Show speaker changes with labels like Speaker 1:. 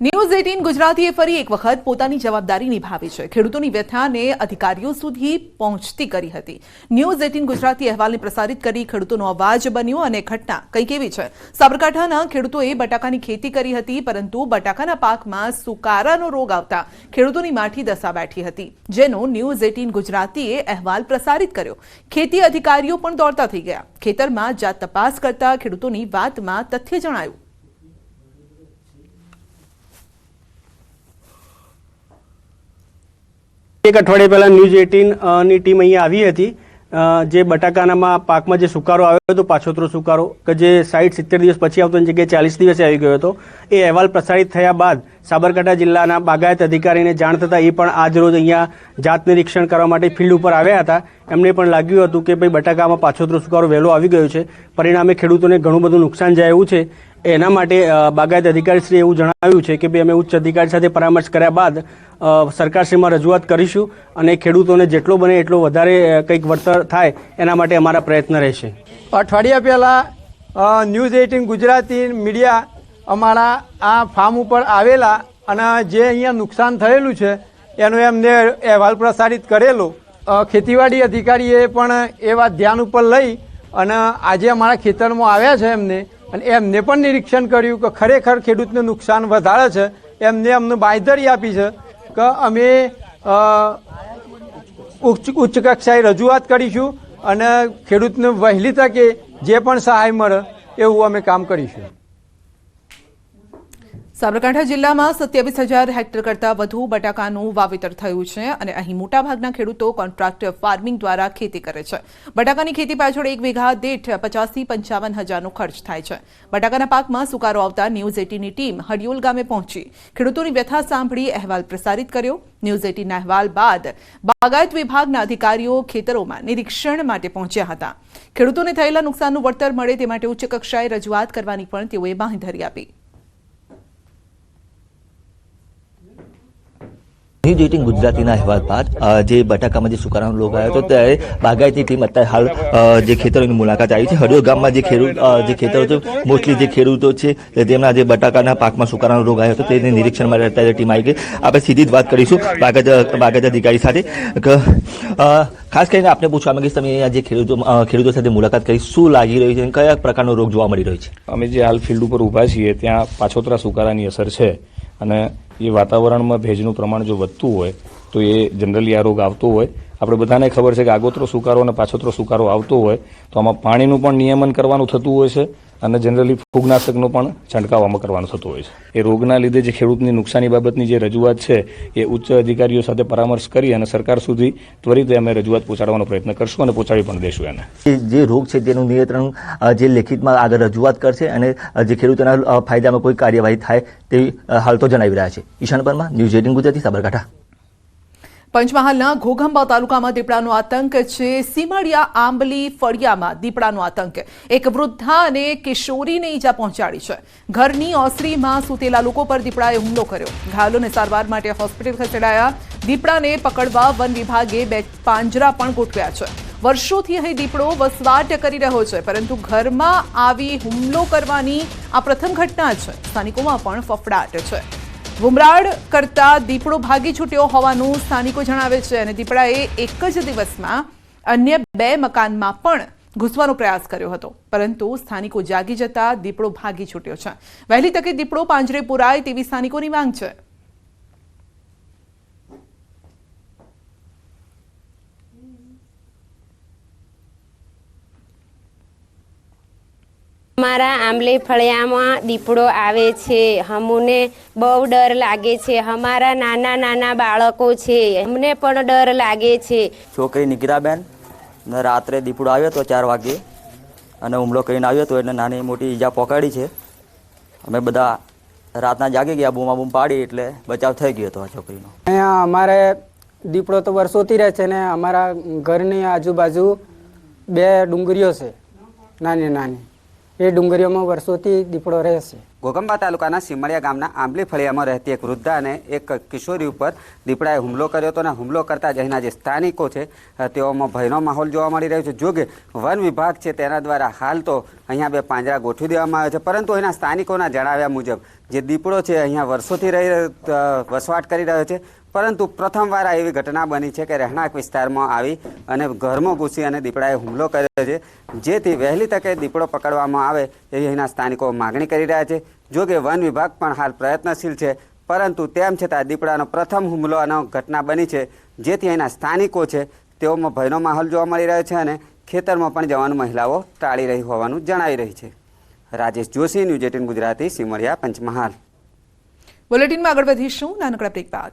Speaker 1: News 18 ગુજરાતીએ ફરી એક વખત પોતાની જવાબદારી નિભાવી છે। ખેડૂતોની વ્યથાને અધિકારીઓ સુધી પહોંચતી કરી હતી। ન્યૂઝ 18 ગુજરાતી અહેવાલને પ્રસારિત કરી ખેડૂતોનો અવાજ બન્યો અને ઘટના કંઈક એવી છે। સાબરકાંઠાના ખેડૂતોએ બટાકાની ખેતી કરી હતી, પરંતુ બટાકાના પાકમાં સુકારાનો રોગ આવતા ખેડૂતોની માઠી દશા બેઠી હતી, જેનો ન્યૂઝ 18 ગુજરાતીએ અહેવાલ પ્રસારિત કર્યો। ખેતી અધિકારીઓ પણ દોડતા થઈ ગયા। ખેતરમાં જાત તપાસ કરતા ખેડૂતોની વાતમાં તથ્ય જણાયું।
Speaker 2: एक अठवाडिया पहला न्यूज 18 ની ટીમ અહીંયા આવી હતી। જે બટાકાના પાકમાં જે સુકારો આવ્યો હતો, પાછોતરો સુકારો કે જે 60-70 દિવસ પછી આવતો એની જગ્યાએ 40 દિવસે આવી ગયો હતો, એ અહેવાલ પ્રસારિત થયા બાદ સાબરકાંઠા જિલ્લાના બાગાયત અધિકારીને જાણ થતાં એ પણ આજ રોજ અહીંયા જાત નિરીક્ષણ કરવા માટે ફિલ્ડ ઉપર આવ્યા હતા। એમને પણ લાગ્યું હતું કે ભાઈ બટાકામાં પાછોતરો સુકારો વહેલો આવી ગયો છે, પરિણામે ખેડૂતોને ઘણું બધું નુકસાન જાય એવું છે। એના માટે બાગાયત અધિકારીશ્રીએ એવું જણાવ્યું છે કે ભાઈ અમે ઉચ્ચ અધિકારી સાથે પરામર્શ કર્યા બાદ સરકારશ્રીમાં રજૂઆત કરીશું અને ખેડૂતોને જેટલો બને એટલો વધારે કંઈક વળતર થાય એના માટે અમારા પ્રયત્ન રહેશે।
Speaker 3: અઠવાડિયા પહેલાં ન્યૂઝ 18 ગુજરાતી મીડિયા અમારા આ ફાર્મ ઉપર આવેલા અને જે અહીંયા નુકસાન થયેલું છે એનો એમને અહેવાલ પ્રસારિત કરેલો। ખેતીવાડી અધિકારીએ પણ એ વાત ધ્યાન ઉપર લઈ અને આજે અમારા ખેતરમાં આવ્યા છે અને એમને પણ નિરીક્ષણ કર્યું કે ખરેખર ખેડૂતને નુકસાન વધારે છે। એમને અમને બાંયધરી આપી છે કે અમે ઉચ્ચ કક્ષાએ રજૂઆત કરીશું અને ખેડૂતને વહેલી તકે જે પણ સહાય મળે એવું અમે કામ કરીશું।
Speaker 1: સાબરકાંઠા જિલ્લામાં 27,000 હેક્ટર કરતાં વધુ બટાકાનું વાવેતર થયું છે અને અહીં મોટાભાગના ખેડૂતો કોન્ટ્રાક્ટ ફાર્મિંગ દ્વારા ખેતી કરે છે। બટાકાની ખેતી પાછળ 1 વીઘા દીઠ 50,000 થી 55,000નો ખર્ચ થાય છે। બટાકાના પાકમાં સુકારો આવતા ન્યૂઝ 18ની ટીમ હડિયોલ ગામે પહોંચી ખેડૂતોની વ્યથા સાંભળી અહેવાલ પ્રસારિત કર્યો। ન્યૂઝ 18ના અહેવાલ બાદ બાગાયત વિભાગના અધિકારીઓ ખેતરોમાં નિરીક્ષણ માટે પહોંચ્યા હતા। ખેડૂતોને થયેલા નુકસાનનું વળતર મળે તે માટે ઉચ્ચ કક્ષાએ રજૂઆત કરવાની પણ તેઓએ બાંહેધરી આપી।
Speaker 4: ન્યૂઝ 18 ગુજરાતીના અહેવાલ બાદ જે બટાકામાં જે સુકારાનો રોગ આવ્યો હતો ત્યારે બાગાયતની ટીમ અત્યારે હાલ જે ખેતરોની મુલાકાત આવી છે। હડિયોલ ગામમાં જે ખેતરો છે, મોસ્ટલી જે ખેડૂતો છે તેમના જે બટાકાના પાકમાં સુકારાનો રોગ આવ્યો હતો તેને નિરીક્ષણ માટે અત્યારે ટીમ આવી ગઈ। આપણે સીધી જ વાત કરીશું બાગાયત અધિકારી સાથે। ખાસ કરીને આપણે પૂછવા માંગીશ, તમે અહીંયા જે ખેડૂતો સાથે મુલાકાત કરી, શું લાગી રહ્યું છે અને કયા પ્રકારનો રોગ જોવા મળી રહ્યો છે?
Speaker 5: અમે જે હાલ ફિલ્ડ ઉપર ઊભા છીએ ત્યાં પાછોતરા સુકારાની અસર છે અને એ વાતાવરણમાં ભેજનું પ્રમાણ જો વધતું હોય તો એ જનરલી આ રોગ આવતો હોય। આપણે બધાને ખબર છે કે આગોતરો સુકારો અને પાછોતરો સુકારો આવતો હોય તો આમાં પાણીનું પણ નિયમન કરવાનું થતું હોય છે અને જનરલી ફૂગનાશકનો પણ છંટકાવ આમાં કરવાનું થતું હોય છે। એ રોગના લીધે જે ખેડૂતની નુકસાની બાબતની જે રજૂઆત છે એ ઉચ્ચ અધિકારીઓ સાથે પરામર્શ કરી અને સરકાર સુધી ત્વરિત અમે રજૂઆત પહોંચાડવાનો પ્રયત્ન કરશું અને પહોંચાડી પણ દેશું એને।
Speaker 4: જે રોગ છે તેનું નિયંત્રણ જે લેખિતમાં આગળ રજૂઆત કરશે અને જે ખેડૂતોના ફાયદામાં કોઈ કાર્યવાહી થાય તેવી હાલ તો જણાવી રહ્યા છે। ઈશાન પરમાર, ન્યૂઝ 18 ગુજરાતી, સાબરકાંઠા।
Speaker 1: પંચમહાલના ઘોઘંબા તાલુકામાં દીપડાનો આતંક છે। સીમાડિયા આંબલી ફળિયામાં દીપડાનો આતંક, એક વૃદ્ધા અને કિશોરીને ઈજા પહોંચાડી છે। ઘરની ઓસરીમાં સૂતેલા લોકો પર દીપડાએ હુમલો કર્યો। ઘાયલોને સારવાર માટે હોસ્પિટલ ખસેડાયા। દીપડાને પકડવા વન વિભાગે 2 પાંજરા પણ ગોઠવ્યા છે। વર્ષોથી અહીં દીપડો વસવાટ કરી રહ્યો છે, પરંતુ ઘરમાં આવી હુમલો કરવાની આ પ્રથમ ઘટના છે। સ્થાનિકોમાં પણ ફફડાટ છે। બુમરાડ કરતા દીપડો ભાગી છૂટ્યો હોવાનું સ્થાનિકો જણાવે છે અને દીપડાએ એક જ દિવસમાં અન્ય 2 મકાનમાં પણ ઘૂસવાનો પ્રયાસ કર્યો હતો, પરંતુ સ્થાનિકો જાગી જતા દીપડો ભાગી છૂટ્યો છે। વહેલી તકે દીપડો પાંજરે પુરાય તેવી સ્થાનિકોની માંગ છે।
Speaker 6: અમારા આંબલી ફળિયામાં દીપડો આવે છે, અમને બહુ ડર લાગે છે। અમારા નાના નાના બાળકો છે, અમને પણ ડર લાગે છે।
Speaker 7: છોકરી નિકિરાબેન ને રાત્રે દીપડો આવ્યો તો 4 વાગે અને હુમલો કરીને આવ્યો તો એટલે નાની મોટી ઈજા પકડી છે। અમે બધા રાતના જાગી ગયા, બૂમ પાડી એટલે બચાવ થઈ ગયો હતો આ છોકરીનો।
Speaker 8: અહીંયા અમારે દીપડો તો વર્ષોથી રહે છે ને અમારા ઘરની આજુબાજુ 2 ડુંગરીઓ છે, નાની નાની। એ ડુંગરીઓમાં વર્ષોથી દીપડો રહે છે।
Speaker 9: ઘોઘંબા તાલુકાના સીમળિયા ગામના આંબલી ફળિયામાં રહેતી એક વૃદ્ધા અને એક કિશોરી ઉપર દીપડાએ હુમલો કર્યો હતો અને હુમલો કરતા જ અહીંના જે સ્થાનિકો છે તેઓમાં ભયનો માહોલ જોવા મળી રહ્યો છે. જોકે વન વિભાગ છે તેના દ્વારા હાલ તો અહીંયા 2 પાંજરા ગોઠવી દેવામાં આવ્યા છે, પરંતુ અહીંના સ્થાનિકોના જણાવ્યા મુજબ જે દીપડો છે અહીંયા વર્ષોથી વસવાટ કરી રહ્યો છે, પરંતુ પ્રથમવાર એવી ઘટના બની છે કે રહેણાંક વિસ્તારમાં આવી અને ઘરમાં ઘૂસી અને દીપડાએ હુમલો કર્યો છે, જેથી વહેલી તકે દીપડો પકડવામાં આવે એવી અહીંના સ્થાનિકો માગણી કરી રહ્યા છે. જો કે વન વિભાગ પણ હાલ પ્રયત્નશીલ છે, પરંતુ તેમ છતાં દીપડાનો પ્રથમ હુમલોનો ઘટના બની છે, જેથી અહીંના સ્થાનિકો છે તેઓમાં ભયનો માહોલ જોવા મળી રહ્યો છે અને ખેતરમાં પણ જવાનું મહિલાઓ ટાળી રહી હોવાનું જણાવી રહી છે. રાજેશ જોશી, ન્યૂઝ 18 ગુજરાતી, સીમળિયા, પંચમહાલ.
Speaker 1: બુલેટિનમાં આગળ વધીશું નાનકડા બ્રેક બાદ.